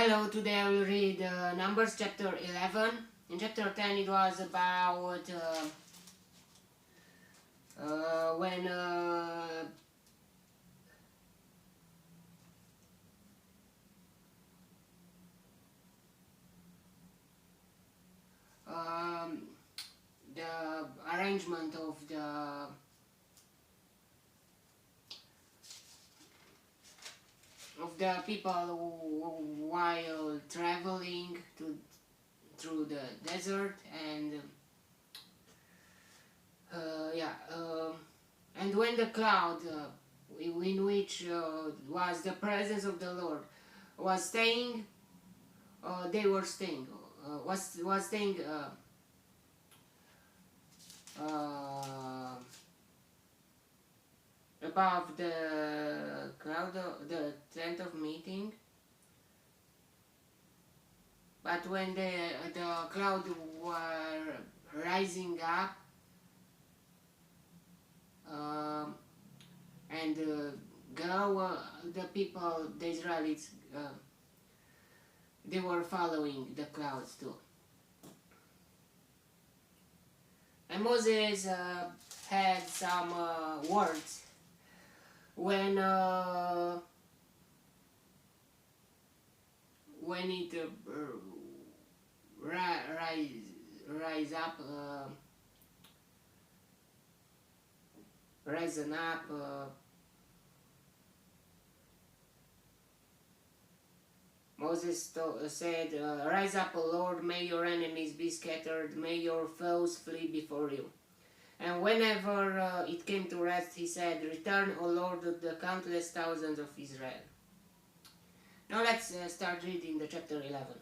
Hello, today I will read Numbers chapter 11. In chapter 10 it was about when um, the arrangement of the people while traveling through the desert, and and when the cloud in which was the presence of the Lord was staying, they were staying, was staying above the cloud, the tent of meeting. But when the cloud were rising up, and the people, the Israelites, they were following the clouds too. And Moses had some words when it risen up. Moses said, "Rise up, O Lord, may your enemies be scattered, may your foes flee before you." And whenever it came to rest, he said, "Return, O Lord, the countless thousands of Israel." Now let's start reading the chapter 11.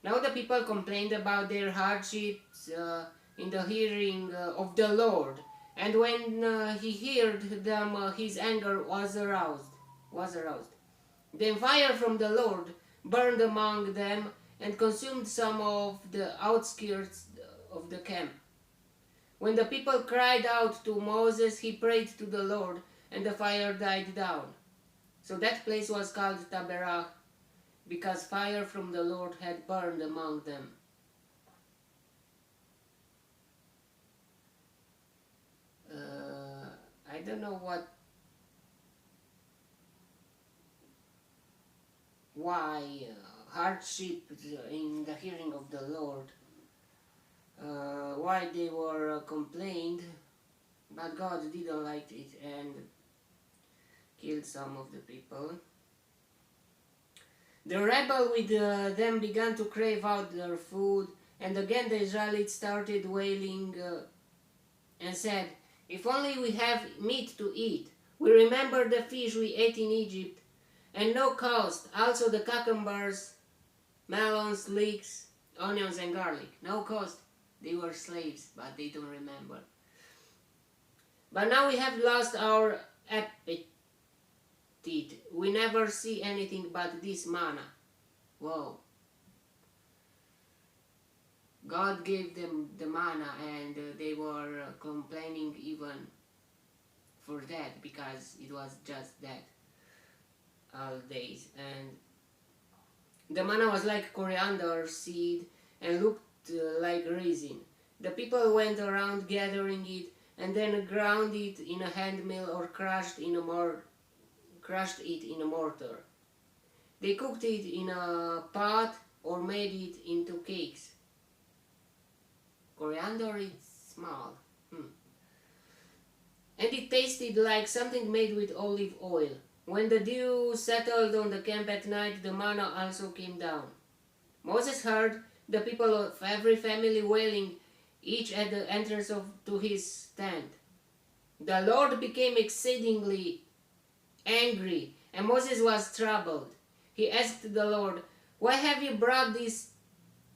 Now the people complained about their hardships in the hearing of the Lord, and when he heard them, his anger was aroused. Then fire from the Lord burned among them and consumed some of the outskirts of the camp. When the people cried out to Moses, he prayed to the Lord, and the fire died down. So that place was called Taberah, because fire from the Lord had burned among them. I don't know why hardship in the hearing of the Lord, why they were complained, but God didn't like it and killed some of the people. The rebel with them began to crave out their food, and again the Israelites started wailing and said, "If only we have meat to eat. We remember the fish we ate in Egypt, and no cost, also the cucumbers, melons, leeks, onions and garlic." No cost. They were slaves, but they don't remember. "But now we have lost our appetite. We never see anything but this manna." Whoa. God gave them the manna, and they were complaining even for that, because it was just that all days. And the manna was like coriander seed and looked like resin. The people went around gathering it, and then ground it in a hand mill or crushed it in a mortar. They cooked it in a pot or made it into cakes. Coriander is small. And it tasted like something made with olive oil. When the dew settled on the camp at night, the manna also came down. Moses heard the people of every family wailing, each at the entrance to his tent. The Lord became exceedingly angry, and Moses was troubled. He asked the Lord, "Why have you brought this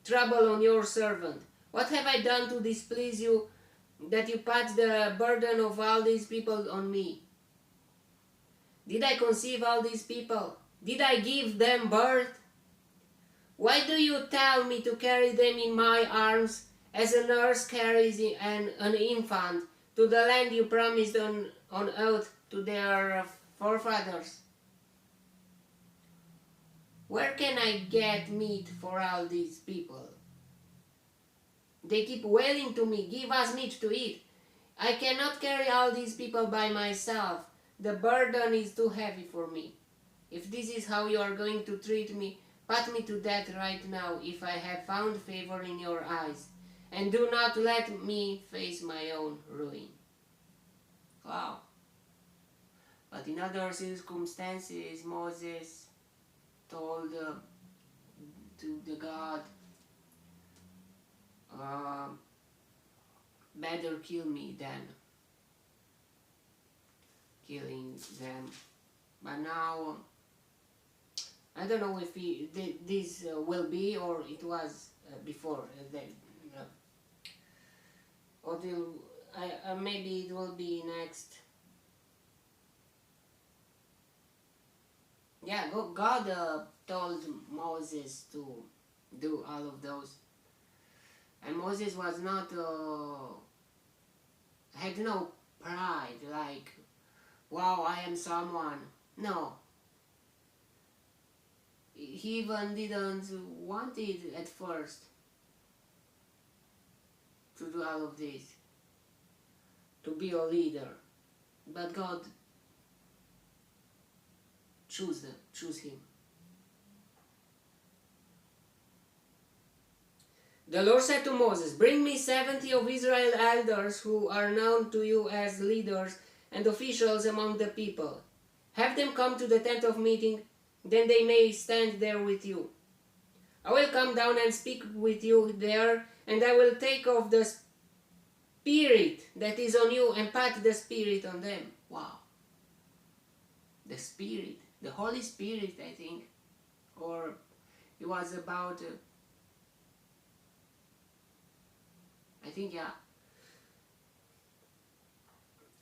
trouble on your servant? What have I done to displease you, that you put the burden of all these people on me? Did I conceive all these people? Did I give them birth? Why do you tell me to carry them in my arms, as a nurse carries an infant, to the land you promised on oath to their forefathers?" Where can I get meat for all these people? They keep wailing to me, give us meat to eat. I cannot carry all these people by myself. The burden is too heavy for me. If this is how you are going to treat me, put me to death right now if I have found favor in your eyes. And do not let me face my own ruin. Wow. But in other circumstances, Moses told to the God, better kill me than killing them. But now, I don't know if this will be or it was before. Or maybe it will be next. Yeah, God told Moses to do all of those. And Moses was not, had no pride, like, wow, I am someone. No. He even didn't want it at first to do all of this, to be a leader. But God choose him. The Lord said to Moses, bring me 70 of Israel elders who are known to you as leaders and officials among the people. Have them come to the tent of meeting, then they may stand there with you. I will come down and speak with you there, and I will take off the spirit that is on you and put the spirit on them. Wow. The spirit, the Holy Spirit, I think. Or it was about... I think, yeah.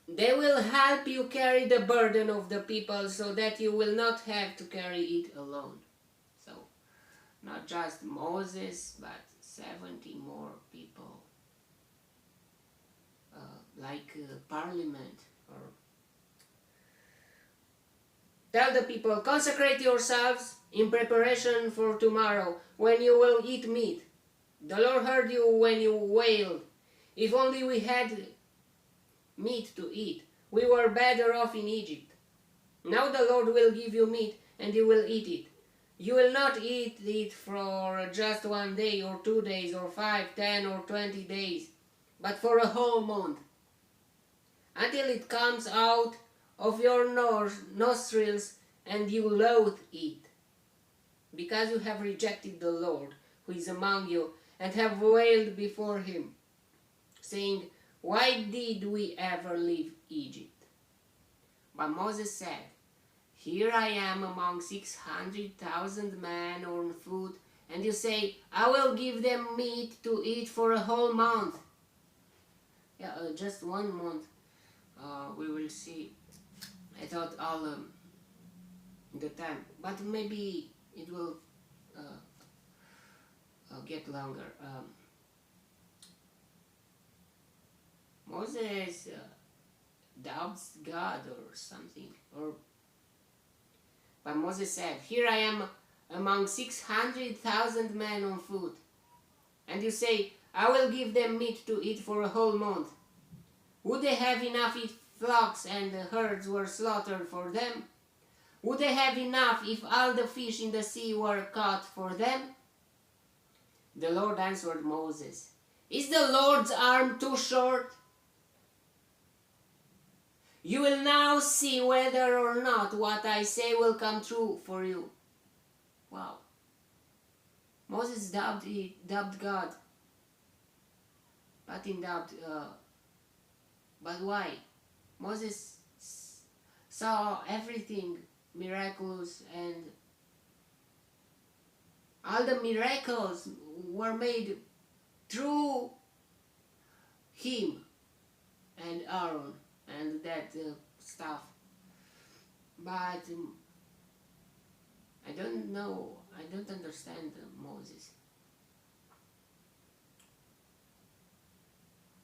They will help you carry the burden of the people so that you will not have to carry it alone. So, not just Moses, but 70 more people. Like parliament. Or tell the people, consecrate yourselves in preparation for tomorrow, when you will eat meat. The Lord heard you when you wailed. If only we had meat to eat. We were better off in Egypt. Now the Lord will give you meat, and you will eat it. You will not eat it for just 1 day, or 2 days, or 5, 10, or 20 days, but for a whole month, until it comes out of your nostrils, and you loathe it, because you have rejected the Lord, who is among you, and have wailed before him, saying, why did we ever leave Egypt? But Moses said, here I am among 600,000 men on foot, and you say, I will give them meat to eat for a whole month. Yeah, just 1 month. We will see. I thought all the time, but maybe it will get longer. Moses doubts God or something. But Moses said, here I am among 600,000 men on foot, and you say, I will give them meat to eat for a whole month. Would they have enough if flocks and herds were slaughtered for them? Would they have enough if all the fish in the sea were caught for them? The Lord answered Moses, is the Lord's arm too short? You will now see whether or not what I say will come true for you. Wow. Moses doubted God. But in doubt, but why? Moses saw everything miraculous, and all the miracles were made through him and Aaron and that stuff. But I don't know, I don't understand Moses.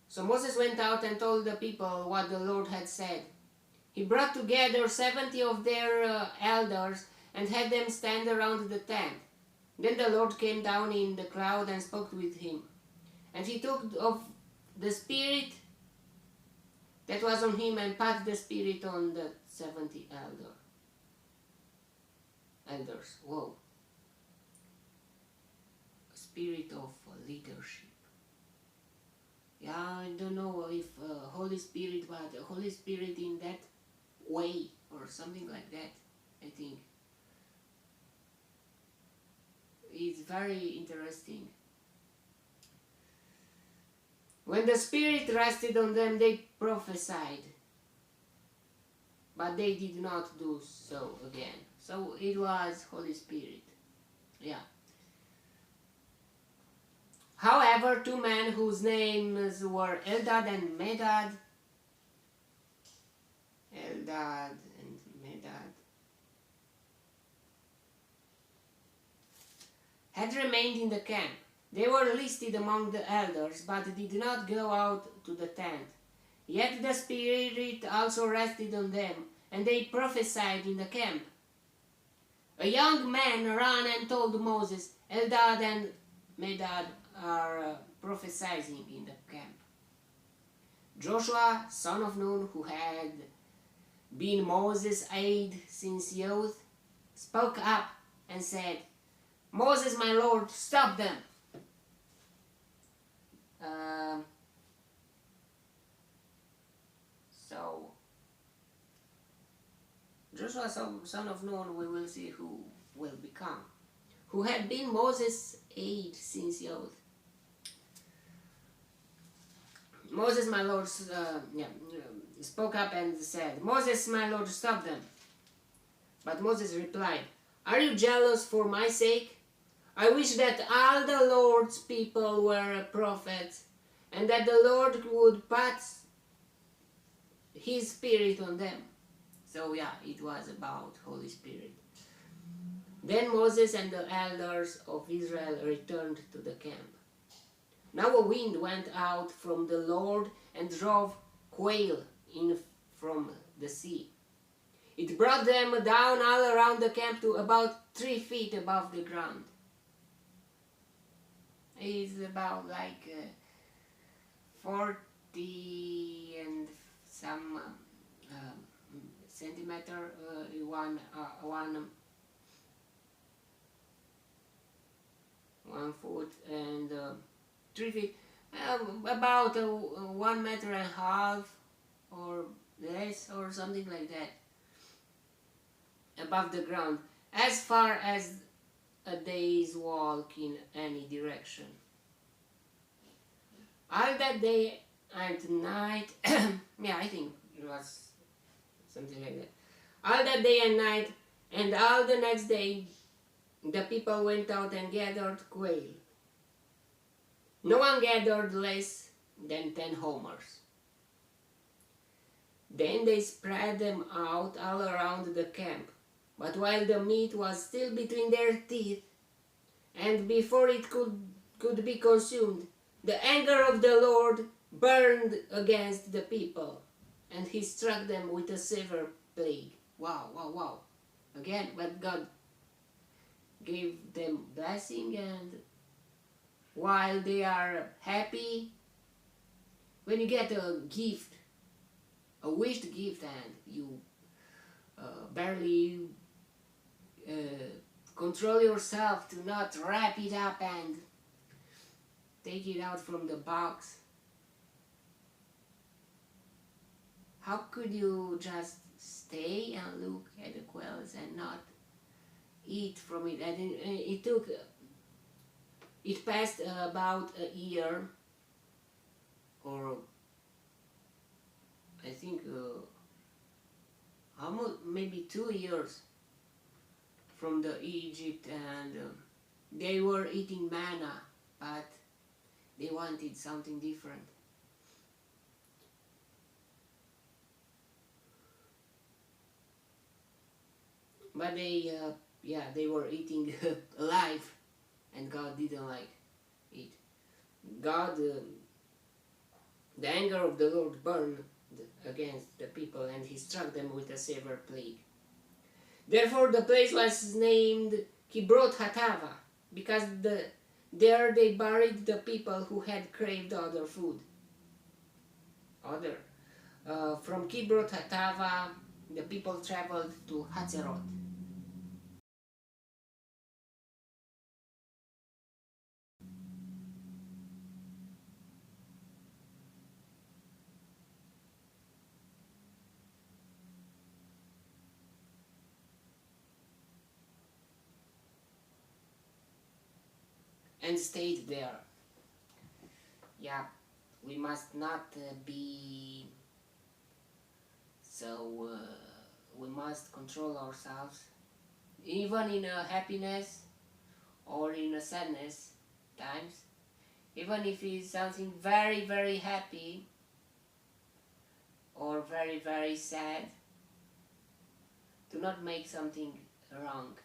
So Moses went out and told the people what the Lord had said. He brought together 70 of their elders and had them stand around the tent. Then the Lord came down in the cloud and spoke with him. And he took of the spirit that was on him and put the spirit on the 70 elders. Whoa. A spirit of leadership. Yeah, I don't know if Holy Spirit, but Holy Spirit in that way or something like that, I think. It's very interesting. When the Spirit rested on them, they prophesied, but they did not do so again. So it was Holy Spirit. Yeah. However, two men whose names were Eldad and Medad, had remained in the camp. They were listed among the elders, but did not go out to the tent. Yet the Spirit also rested on them, and they prophesied in the camp. A young man ran and told Moses, Eldad and Medad are prophesying in the camp. Joshua, son of Nun, who had been Moses' aide since youth, spoke up and said, Moses, my Lord, stop them. So, Joshua, son of Nun, we will see who will become, who had been Moses' aide since youth. Moses, my Lord, spoke up and said, Moses, my Lord, stop them. But Moses replied, are you jealous for my sake? I wish that all the Lord's people were prophets, and that the Lord would put His Spirit on them. So yeah, it was about Holy Spirit. Then Moses and the elders of Israel returned to the camp. Now a wind went out from the Lord and drove quail in from the sea. It brought them down all around the camp to about 3 feet above the ground. It's about like 40 and some centimeter, 1 foot and 3 feet, about 1.5 meters or less or something like that above the ground, as far as a day's walk in any direction. All that day and night, yeah, I think it was something like that. All that day and night, and all the next day, the people went out and gathered quail. No one gathered less than 10 homers. Then they spread them out all around the camp. But while the meat was still between their teeth, and before it could be consumed, the anger of the Lord burned against the people, and He struck them with a severe plague. Wow, wow, wow. Again, but God gave them blessing, and while they are happy, when you get a gift, a wished gift, and you barely control yourself to not wrap it up and take it out from the box, how could you just stay and look at the quails and not eat from it? And it passed about a year, or I think almost maybe 2 years from the Egypt, and they were eating manna, but they wanted something different. But they were eating alive, and God didn't like it. God, the anger of the Lord burned against the people, and He struck them with a severe plague. Therefore the place was named Kibrot Hatava, because there they buried the people who had craved other food. From Kibrot Hatava, the people traveled to Hatzerot. And stayed there. Yeah, we must not be so. We must control ourselves, even in a happiness or in a sadness times. Even if it's something very very happy or very very sad, do not make something wrong.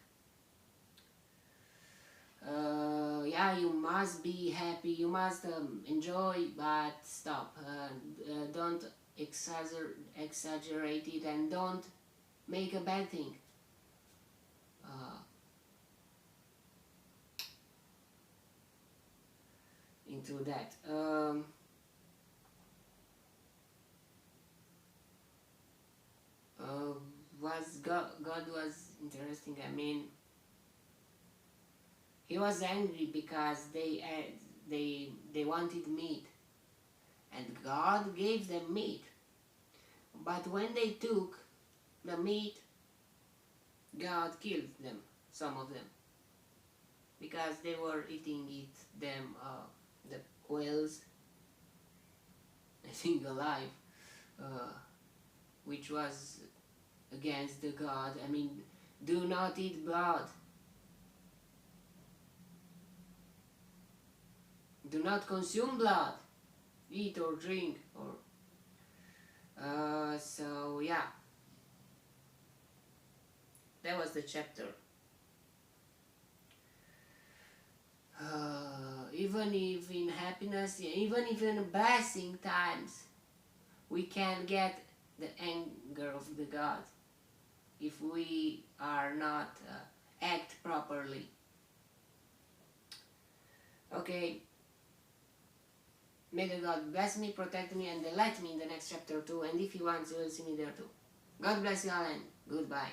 Yeah, you must be happy, you must enjoy, but stop. Don't exaggerate it, and don't make a bad thing. Uh, into that. Was God was interesting. I mean, he was angry because they wanted meat, and God gave them meat. But when they took the meat, God killed them, some of them, because they were eating the quails, I think alive, uh, which was against the God. I mean, do not eat blood. Do not consume blood. Eat or drink or. So yeah, that was the chapter. Even if in happiness, even if in blessing times, we can get the anger of the God if we are not act properly. Okay, may the God bless me, protect me, and delight me in the next chapter too. And if He wants, you will see me there too. God bless you all, and goodbye.